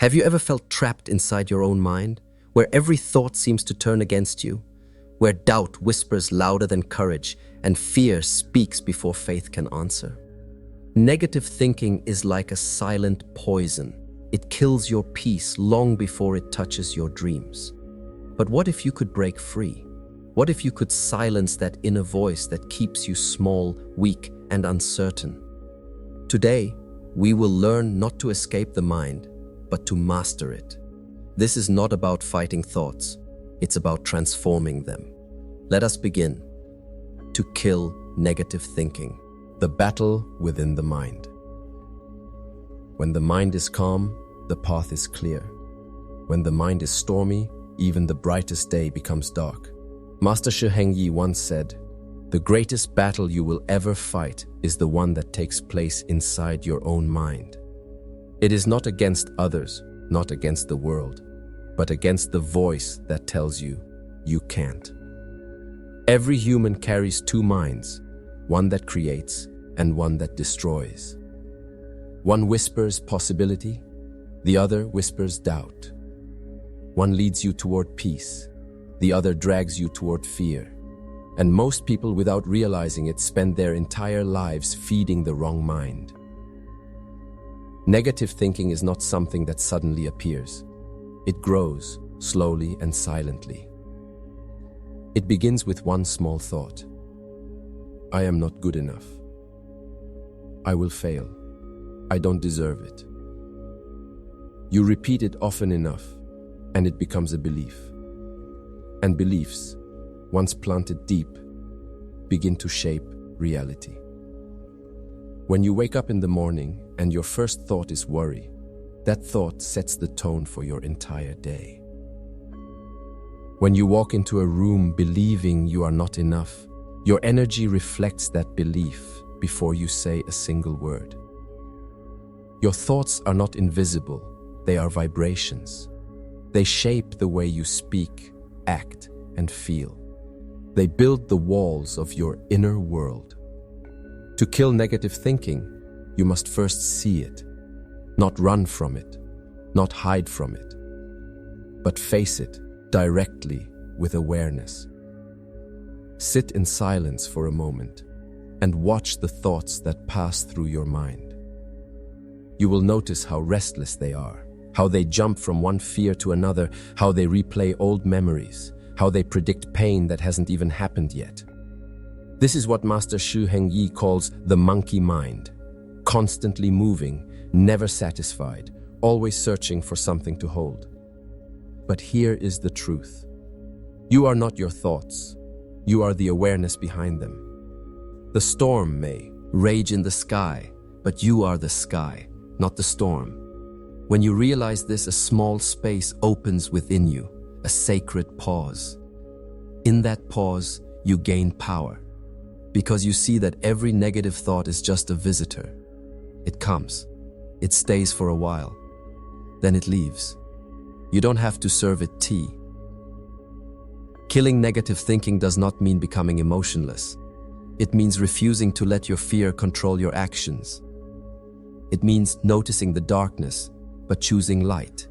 Have you ever felt trapped inside your own mind, where every thought seems to turn against you, where doubt whispers louder than courage and fear speaks before faith can answer? Negative thinking is like a silent poison. It kills your peace long before it touches your dreams. But what if you could break free? What if you could silence that inner voice that keeps you small, weak, and uncertain? Today, we will learn not to escape the mind, but to master it. This is not about fighting thoughts. It's about transforming them. Let us begin. To kill negative thinking. The battle within the mind. When the mind is calm, the path is clear. When the mind is stormy, even the brightest day becomes dark. Master Heng once said, "The greatest battle you will ever fight is the one that takes place inside your own mind." It is not against others, not against the world, but against the voice that tells you, you can't. Every human carries two minds, one that creates and one that destroys. One whispers possibility, the other whispers doubt. One leads you toward peace, the other drags you toward fear. And most people, without realizing it, spend their entire lives feeding the wrong mind. Negative thinking is not something that suddenly appears. It grows slowly and silently. It begins with one small thought. I am not good enough. I will fail. I don't deserve it. You repeat it often enough, and it becomes a belief. And beliefs, once planted deep, begin to shape reality. When you wake up in the morning and your first thought is worry, that thought sets the tone for your entire day. When you walk into a room believing you are not enough, your energy reflects that belief before you say a single word. Your thoughts are not invisible, they are vibrations. They shape the way you speak, act, and feel. They build the walls of your inner world. To kill negative thinking, you must first see it, not run from it, not hide from it, but face it directly with awareness. Sit in silence for a moment and watch the thoughts that pass through your mind. You will notice how restless they are, how they jump from one fear to another, how they replay old memories, how they predict pain that hasn't even happened yet. This is what Master Heng calls the monkey mind, constantly moving, never satisfied, always searching for something to hold. But here is the truth. You are not your thoughts. You are the awareness behind them. The storm may rage in the sky, but you are the sky, not the storm. When you realize this, a small space opens within you, a sacred pause. In that pause, you gain power, because you see that every negative thought is just a visitor. It comes, it stays for a while, then it leaves. You don't have to serve it tea. Killing negative thinking does not mean becoming emotionless. It means refusing to let your fear control your actions. It means noticing the darkness, but choosing light.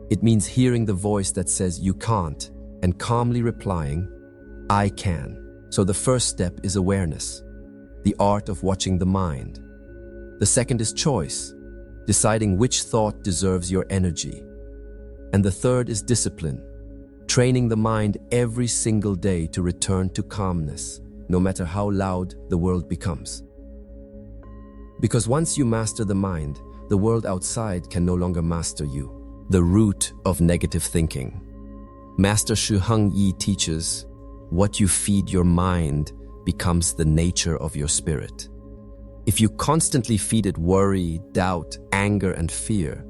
It means hearing the voice that says you can't and calmly replying, I can. So the first step is awareness, the art of watching the mind. The second is choice, deciding which thought deserves your energy. And the third is discipline, training the mind every single day to return to calmness, no matter how loud the world becomes. Because once you master the mind, the world outside can no longer master you. The root of negative thinking. Master Heng teaches, what you feed your mind becomes the nature of your spirit. If you constantly feed it worry, doubt, anger, and fear,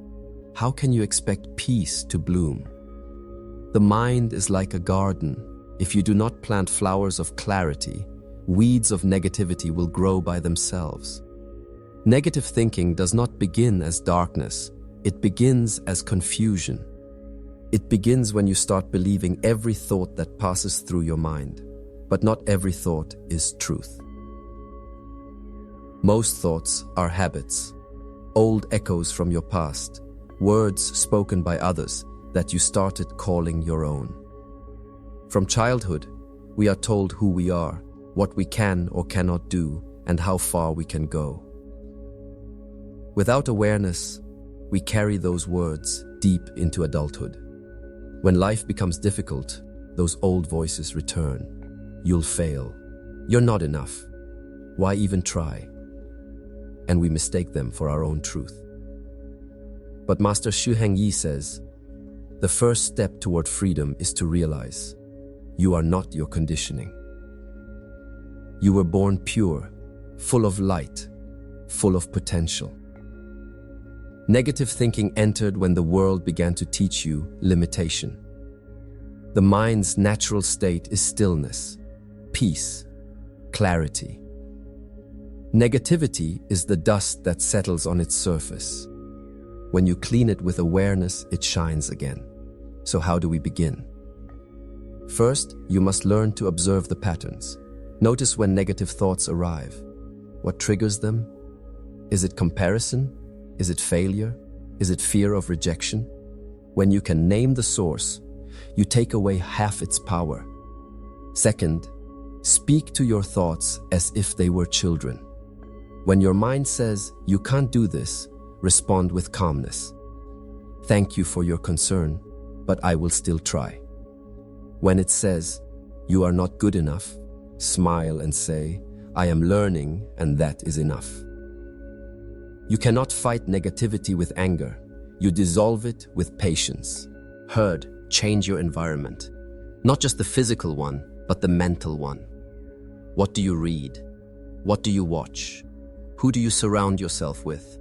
how can you expect peace to bloom? The mind is like a garden. If you do not plant flowers of clarity, weeds of negativity will grow by themselves. Negative thinking does not begin as darkness. It begins as confusion. It begins when you start believing every thought that passes through your mind. But not every thought is truth. Most thoughts are habits, old echoes from your past, words spoken by others that you started calling your own. From childhood, we are told who we are, what we can or cannot do, and how far we can go. Without awareness, we carry those words deep into adulthood. When life becomes difficult, those old voices return. You'll fail. You're not enough. Why even try? And we mistake them for our own truth. But Master Heng says, the first step toward freedom is to realize you are not your conditioning. You were born pure, full of light, full of potential. Negative thinking entered when the world began to teach you limitation. The mind's natural state is stillness, peace, clarity. Negativity is the dust that settles on its surface. When you clean it with awareness, it shines again. So how do we begin? First, you must learn to observe the patterns. Notice when negative thoughts arrive. What triggers them? Is it comparison? Is it failure? Is it fear of rejection? When you can name the source, you take away half its power. Second, speak to your thoughts as if they were children. When your mind says, you can't do this, respond with calmness. Thank you for your concern, but I will still try. When it says, you are not good enough, smile and say, I am learning and that is enough. You cannot fight negativity with anger. You dissolve it with patience. Heard, change your environment. Not just the physical one, but the mental one. What do you read? What do you watch? Who do you surround yourself with?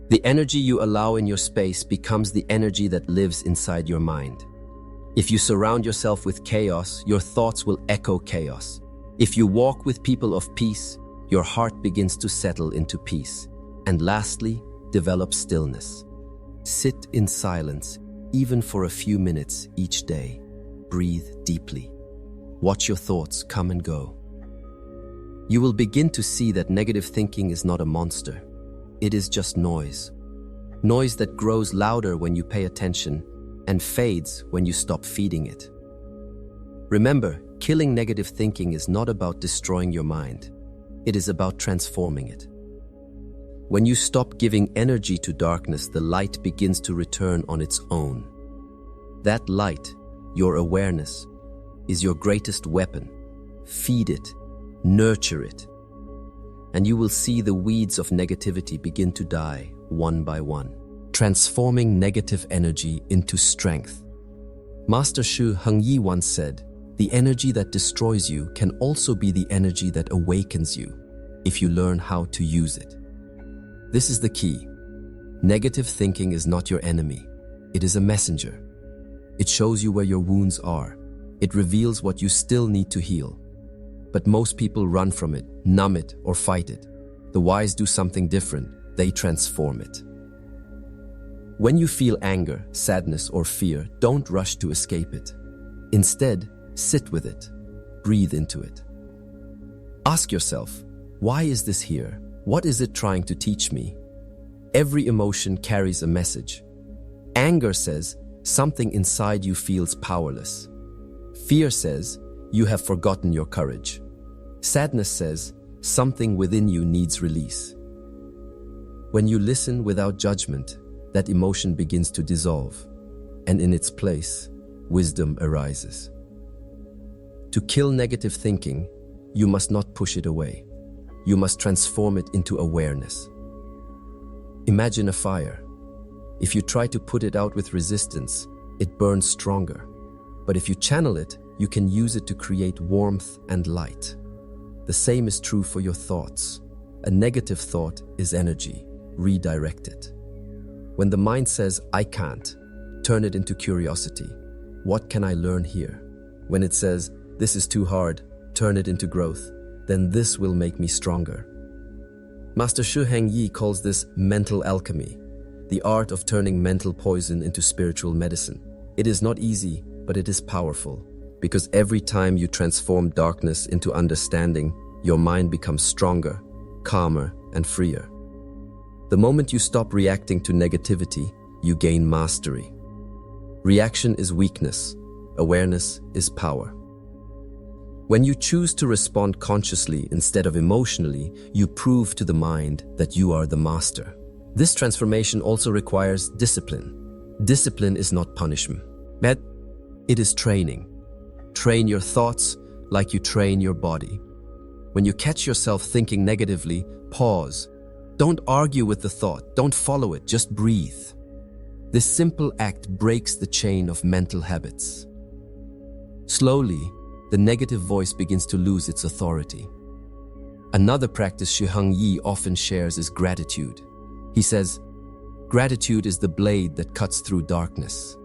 The energy you allow in your space becomes the energy that lives inside your mind. If you surround yourself with chaos, your thoughts will echo chaos. If you walk with people of peace, your heart begins to settle into peace. And lastly, develop stillness. Sit in silence, even for a few minutes each day. Breathe deeply. Watch your thoughts come and go. You will begin to see that negative thinking is not a monster. It is just noise. Noise that grows louder when you pay attention and fades when you stop feeding it. Remember, killing negative thinking is not about destroying your mind. It is about transforming it. When you stop giving energy to darkness, the light begins to return on its own. That light, your awareness, is your greatest weapon. Feed it, nurture it, and you will see the weeds of negativity begin to die one by one, transforming negative energy into strength. Master Heng once said, the energy that destroys you can also be the energy that awakens you, if you learn how to use it. This is the key. Negative thinking is not your enemy. It is a messenger. It shows you where your wounds are. It reveals what you still need to heal. But most people run from it, numb it, or fight it. The wise do something different. They transform it. When you feel anger, sadness, or fear, don't rush to escape it. Instead, sit with it. Breathe into it. Ask yourself, why is this here? What is it trying to teach me? Every emotion carries a message. Anger says, something inside you feels powerless. Fear says, you have forgotten your courage. Sadness says, something within you needs release. When you listen without judgment, that emotion begins to dissolve, and in its place, wisdom arises. To kill negative thinking, you must not push it away. You must transform it into awareness. Imagine a fire. If you try to put it out with resistance, it burns stronger. But if you channel it, you can use it to create warmth and light. The same is true for your thoughts. A negative thought is energy. Redirect it. When the mind says, I can't, turn it into curiosity. What can I learn here? When it says, this is too hard, turn it into growth. Then this will make me stronger. Master Heng calls this mental alchemy, the art of turning mental poison into spiritual medicine. It is not easy, but it is powerful, because every time you transform darkness into understanding, your mind becomes stronger, calmer, and freer. The moment you stop reacting to negativity, you gain mastery. Reaction is weakness. Awareness is power. When you choose to respond consciously instead of emotionally, you prove to the mind that you are the master. This transformation also requires discipline. Discipline is not punishment, but it is training. Train your thoughts like you train your body. When you catch yourself thinking negatively, pause. Don't argue with the thought, don't follow it, just breathe. This simple act breaks the chain of mental habits. Slowly, the negative voice begins to lose its authority. Another practice Heng often shares is gratitude. He says, gratitude is the blade that cuts through darkness.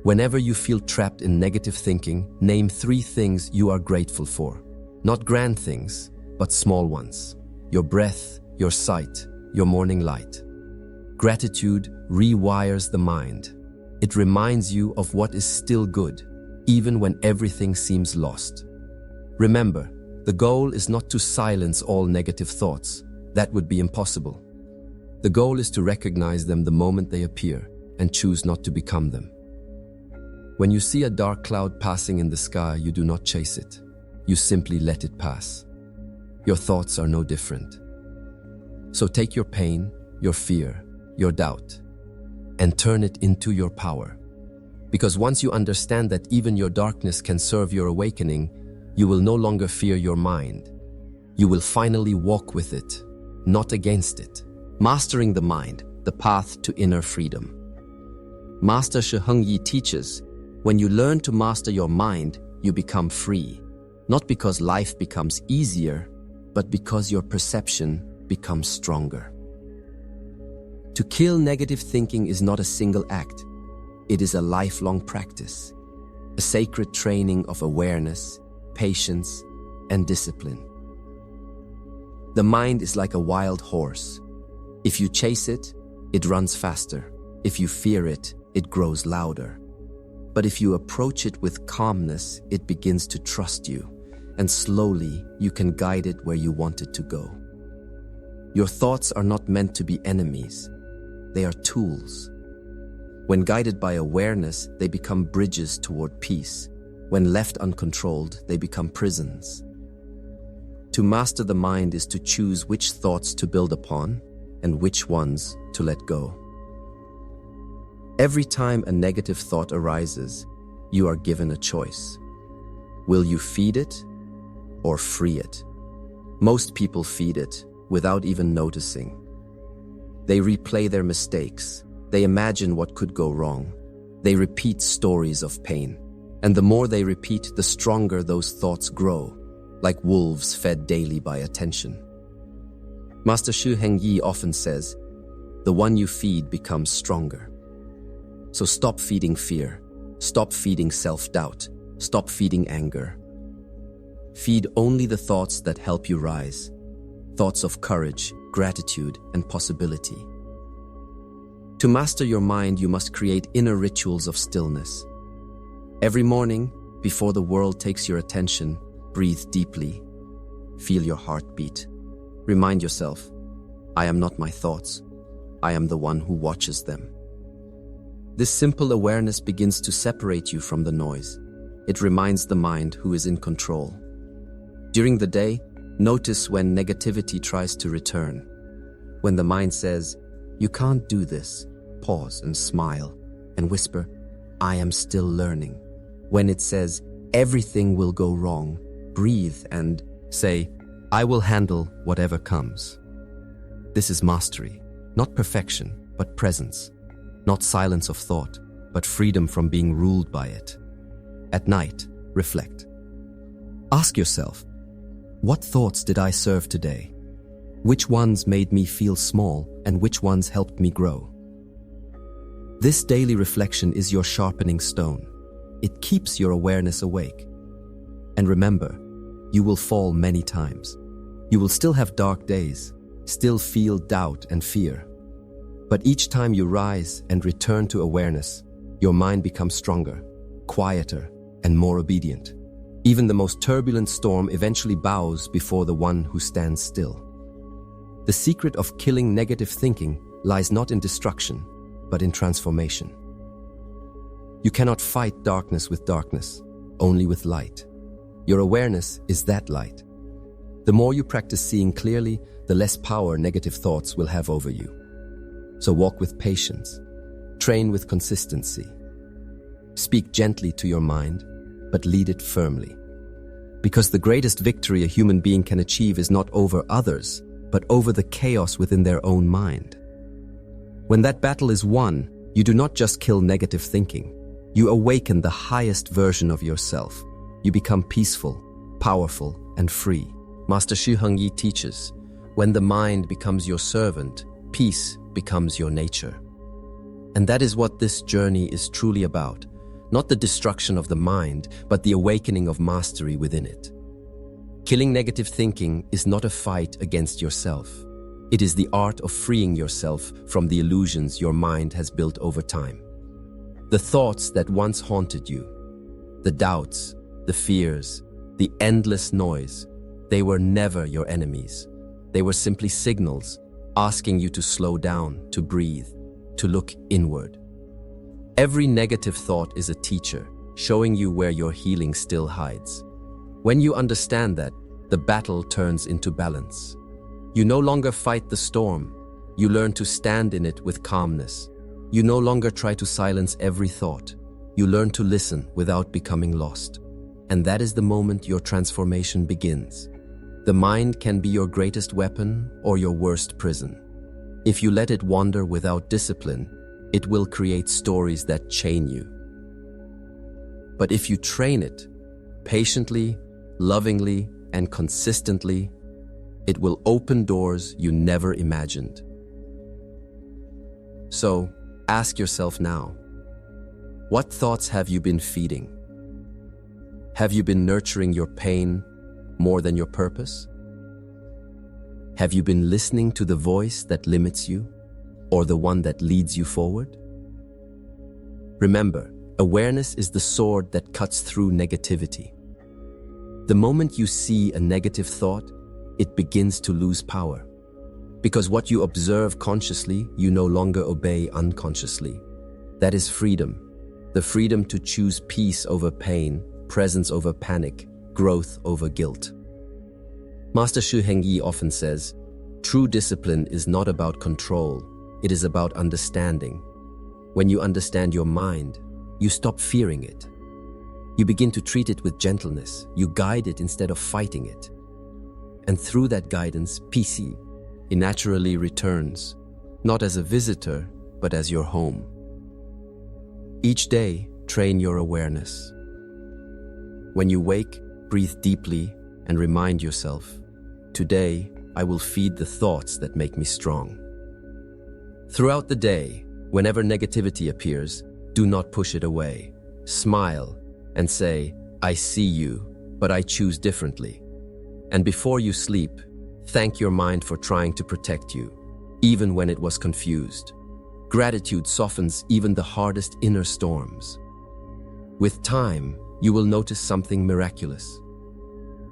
Whenever you feel trapped in negative thinking, name 3 things you are grateful for. Not grand things, but small ones. Your breath, your sight, your morning light. Gratitude rewires the mind. It reminds you of what is still good, even when everything seems lost. Remember, the goal is not to silence all negative thoughts. That would be impossible. The goal is to recognize them the moment they appear and choose not to become them. When you see a dark cloud passing in the sky, you do not chase it. You simply let it pass. Your thoughts are no different. So take your pain, your fear, your doubt, and turn it into your power. Because once you understand that even your darkness can serve your awakening, you will no longer fear your mind. You will finally walk with it, not against it. Mastering the mind, the path to inner freedom. Master Heng teaches, when you learn to master your mind, you become free. Not because life becomes easier, but because your perception becomes stronger. To kill negative thinking is not a single act. It is a lifelong practice, a sacred training of awareness, patience, and discipline. The mind is like a wild horse. If you chase it, it runs faster. If you fear it, it grows louder. But if you approach it with calmness, it begins to trust you, and slowly you can guide it where you want it to go. Your thoughts are not meant to be enemies. They are tools. When guided by awareness, they become bridges toward peace. When left uncontrolled, they become prisons. To master the mind is to choose which thoughts to build upon and which ones to let go. Every time a negative thought arises, you are given a choice. Will you feed it or free it? Most people feed it without even noticing. They replay their mistakes. They imagine what could go wrong. They repeat stories of pain. And the more they repeat, the stronger those thoughts grow, like wolves fed daily by attention. Master Heng often says, the one you feed becomes stronger. So stop feeding fear. Stop feeding self-doubt. Stop feeding anger. Feed only the thoughts that help you rise. Thoughts of courage, gratitude, and possibility. To master your mind, you must create inner rituals of stillness. Every morning, before the world takes your attention, breathe deeply. Feel your heart beat. Remind yourself, I am not my thoughts. I am the one who watches them. This simple awareness begins to separate you from the noise. It reminds the mind who is in control. During the day, notice when negativity tries to return. When the mind says, you can't do this, pause and smile and whisper, I am still learning. When it says, everything will go wrong, breathe and say, I will handle whatever comes. This is mastery, not perfection, but presence. Not silence of thought, but freedom from being ruled by it. At night, reflect. Ask yourself, what thoughts did I serve today? Which ones made me feel small and which ones helped me grow? This daily reflection is your sharpening stone. It keeps your awareness awake. And remember, you will fall many times. You will still have dark days, still feel doubt and fear. But each time you rise and return to awareness, your mind becomes stronger, quieter, and more obedient. Even the most turbulent storm eventually bows before the one who stands still. The secret of killing negative thinking lies not in destruction, but in transformation. You cannot fight darkness with darkness, only with light. Your awareness is that light. The more you practice seeing clearly, the less power negative thoughts will have over you. So walk with patience. Train with consistency. Speak gently to your mind, but lead it firmly. Because the greatest victory a human being can achieve is not over others, but over the chaos within their own mind. When that battle is won, you do not just kill negative thinking. You awaken the highest version of yourself. You become peaceful, powerful, and free. Master Xu Hengyi teaches, when the mind becomes your servant, peace becomes your nature. And that is what this journey is truly about. Not the destruction of the mind, but the awakening of mastery within it. Killing negative thinking is not a fight against yourself. It is the art of freeing yourself from the illusions your mind has built over time. The thoughts that once haunted you, the doubts, the fears, the endless noise, they were never your enemies. They were simply signals asking you to slow down, to breathe, to look inward. Every negative thought is a teacher, showing you where your healing still hides. When you understand that, the battle turns into balance. You no longer fight the storm. You learn to stand in it with calmness. You no longer try to silence every thought. You learn to listen without becoming lost. And that is the moment your transformation begins. The mind can be your greatest weapon or your worst prison. If you let it wander without discipline, it will create stories that chain you. But if you train it, patiently, lovingly, and consistently, it will open doors you never imagined. So, ask yourself now, what thoughts have you been feeding? Have you been nurturing your pain more than your purpose? Have you been listening to the voice that limits you, or the one that leads you forward? Remember, awareness is the sword that cuts through negativity. The moment you see a negative thought, it begins to lose power. Because what you observe consciously, you no longer obey unconsciously. That is freedom. The freedom to choose peace over pain, presence over panic, growth over guilt. Master Xu Hengyi often says, true discipline is not about control, it is about understanding. When you understand your mind, you stop fearing it. You begin to treat it with gentleness. You guide it instead of fighting it. And through that guidance, peace naturally returns, not as a visitor, but as your home. Each day, train your awareness. When you wake, breathe deeply and remind yourself, today, I will feed the thoughts that make me strong. Throughout the day, whenever negativity appears, do not push it away. Smile and say, I see you, but I choose differently. And before you sleep, thank your mind for trying to protect you, even when it was confused. Gratitude softens even the hardest inner storms. With time, you will notice something miraculous.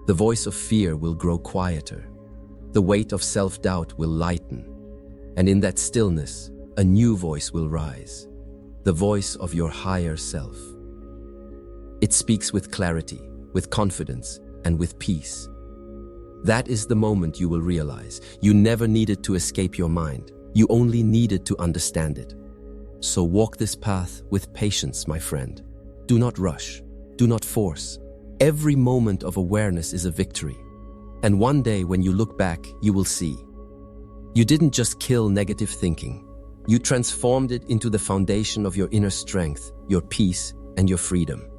The voice of fear will grow quieter. The weight of self-doubt will lighten. And in that stillness, a new voice will rise. The voice of your higher self. It speaks with clarity, with confidence, and with peace. That is the moment you will realize you never needed to escape your mind. You only needed to understand it. So walk this path with patience, my friend. Do not rush. Do not force. Every moment of awareness is a victory. And one day when you look back, you will see. You didn't just kill negative thinking. You transformed it into the foundation of your inner strength, your peace, and your freedom.